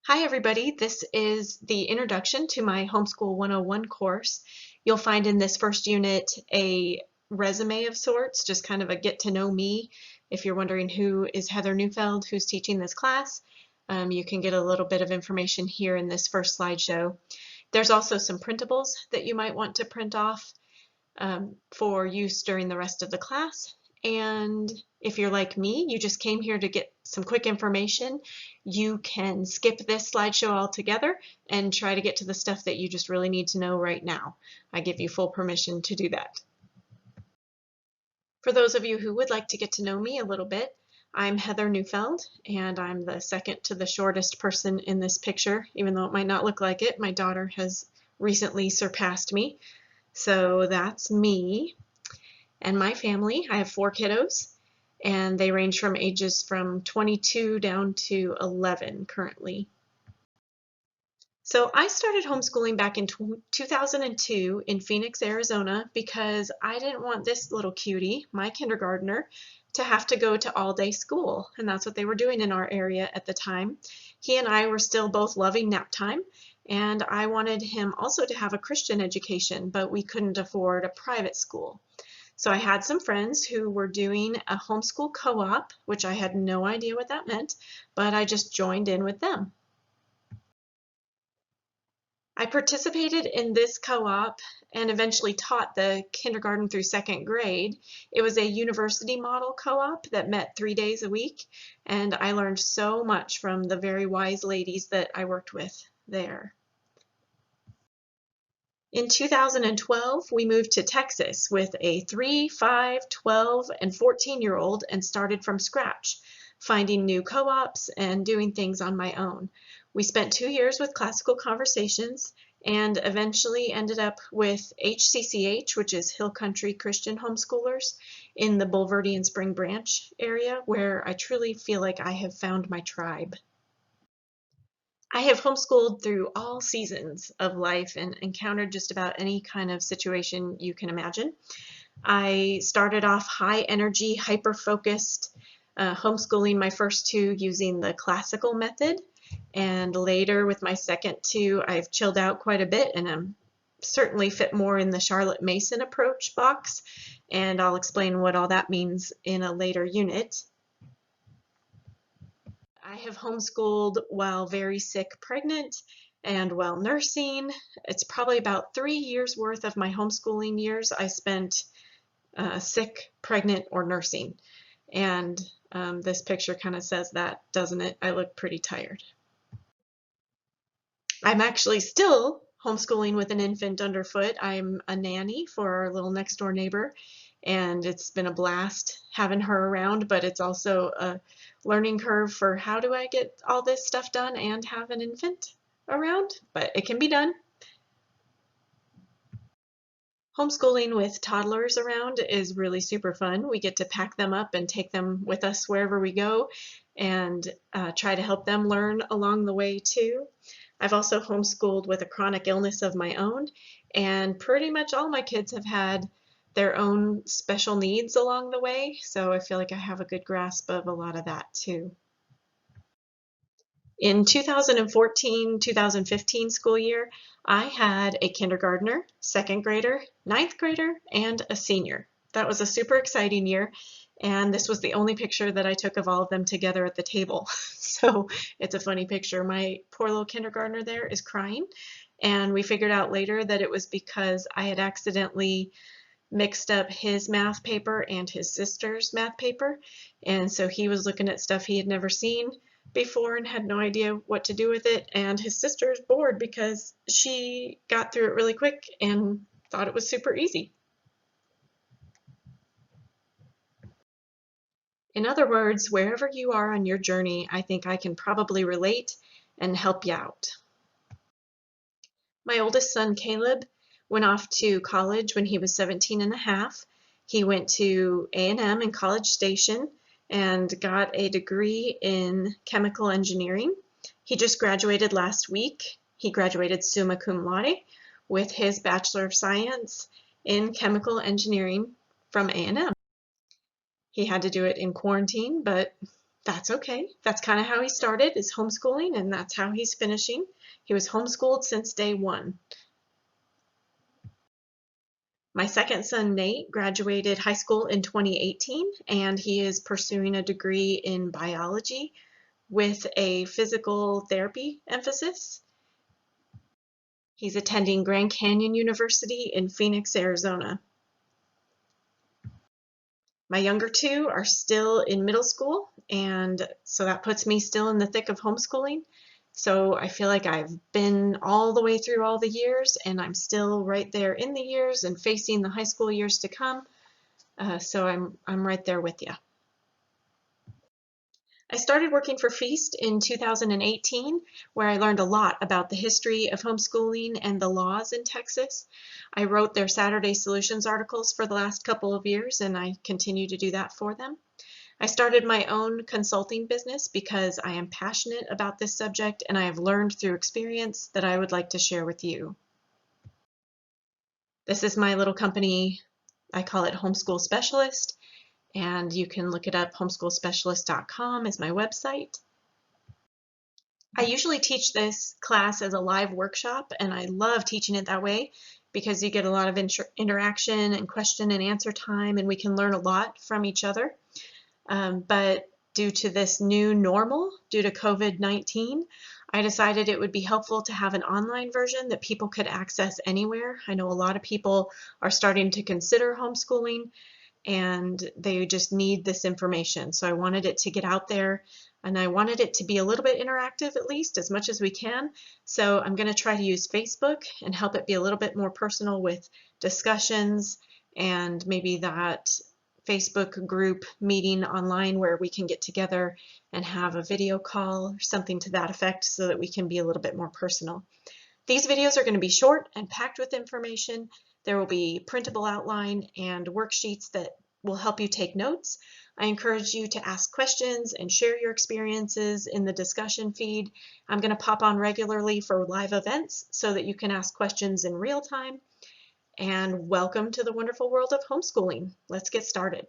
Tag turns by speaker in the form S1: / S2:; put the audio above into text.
S1: Hi everybody, this is the introduction to my Homeschool 101 course. You'll find in this first unit a resume of sorts, just kind of a get to know me. If you're wondering who is Heather Neufeld, who's teaching this class, you can get a little bit of information here in this first slideshow. There's also some printables that you might want to print off for use during the rest of the class. And if you're like me, you just came here to get some quick information, you can skip this slideshow altogether and try to get to the stuff that you just really need to know right now. I give you full permission to do that. For those of you who would like to get to know me a little bit, I'm Heather Neufeld, and I'm the second to the shortest person in this picture, even though it might not look like it. My daughter has recently surpassed me. So that's me and my family. I have 4 kiddos, and they range from ages from 22 down to 11 currently. So I started homeschooling back in 2002 in Phoenix, Arizona, because I didn't want this little cutie, my kindergartner, to have to go to all-day school, and that's what they were doing in our area at the time. He and I were still both loving nap time, and I wanted him also to have a Christian education, but we couldn't afford a private school. So I had some friends who were doing a homeschool co-op, which I had no idea what that meant, but I just joined in with them. I participated in this co-op and eventually taught the kindergarten through 2nd grade. It was a university model co-op that met 3 days a week, and I learned so much from the very wise ladies that I worked with there. In 2012, we moved to Texas with a 3, 5, 12, and 14-year-old and started from scratch, finding new co-ops and doing things on my own. We spent 2 years with Classical Conversations and eventually ended up with HCCH, which is Hill Country Christian Homeschoolers, in the Bulverde Spring Branch area, where I truly feel like I have found my tribe. I have homeschooled through all seasons of life and encountered just about any kind of situation you can imagine. I started off high energy, hyper-focused, homeschooling my first 2 using the classical method, and later with my second 2 I've chilled out quite a bit and I'm certainly fit more in the Charlotte Mason approach box, and I'll explain what all that means in a later unit. I have homeschooled while very sick pregnant and while nursing. It's probably about 3 years worth of my homeschooling years I spent sick, pregnant, or nursing. And this picture kind of says that, doesn't it? I look pretty tired. I'm actually still homeschooling with an infant underfoot. I'm a nanny for our little next door neighbor, and it's been a blast having her around, but it's also a learning curve for how do I get all this stuff done and have an infant around, but it can be done. Homeschooling with toddlers around is really super fun. We get to pack them up and take them with us wherever we go and try to help them learn along the way too. I've also homeschooled with a chronic illness of my own, and pretty much all my kids have had their own special needs along the way, so I feel like I have a good grasp of a lot of that too. In 2014-2015 school year, I had a kindergartner, 2nd grader, 9th grader, and a senior. That was a super exciting year, and this was the only picture that I took of all of them together at the table. So it's a funny picture. My poor little kindergartner there is crying, and we figured out later that it was because I had accidentally mixed up his math paper and his sister's math paper, and so he was looking at stuff he had never seen before and had no idea what to do with it, and his sister's bored because she got through it really quick and thought it was super easy. In other words, wherever you are on your journey, I think I can probably relate and help you out. My oldest son, Caleb, went off to college when he was 17 and a half. He went to A&M in College Station and got a degree in chemical engineering. He just graduated last week. He graduated summa cum laude with his Bachelor of Science in chemical engineering from A&M. He had to do it in quarantine, but That's okay. That's kind of how he started, is homeschooling, and that's how he's finishing. He was homeschooled since day one. My second son, Nate, graduated high school in 2018, and he is pursuing a degree in biology with a physical therapy emphasis. He's attending Grand Canyon University in Phoenix, Arizona. My younger two are still in middle school, and so that puts me still in the thick of homeschooling. So I feel like I've been all the way through all the years, and I'm still right there in the years and facing the high school years to come. So I'm right there with you. I started working for Feast in 2018, where I learned a lot about the history of homeschooling and the laws in Texas. I wrote their Saturday Solutions articles for the last couple of years, and I continue to do that for them. I started my own consulting business because I am passionate about this subject, and I have learned through experience that I would like to share with you. This is my little company. I call it Homeschool Specialist, and you can look it up. Homeschoolspecialist.com is my website. I usually teach this class as a live workshop, and I love teaching it that way because you get a lot of interaction and question and answer time, and we can learn a lot from each other. But due to this new normal, due to COVID-19, I decided it would be helpful to have an online version that people could access anywhere. I know a lot of people are starting to consider homeschooling, and they just need this information. So I wanted it to get out there, and I wanted it to be a little bit interactive, at least as much as we can. So I'm going to try to use Facebook and help it be a little bit more personal with discussions and maybe that Facebook group meeting online where we can get together and have a video call or something to that effect so that we can be a little bit more personal. These videos are going to be short and packed with information. There will be printable outline and worksheets that will help you take notes. I encourage you to ask questions and share your experiences in the discussion feed. I'm going to pop on regularly for live events so that you can ask questions in real time. And welcome to the wonderful world of homeschooling. Let's get started.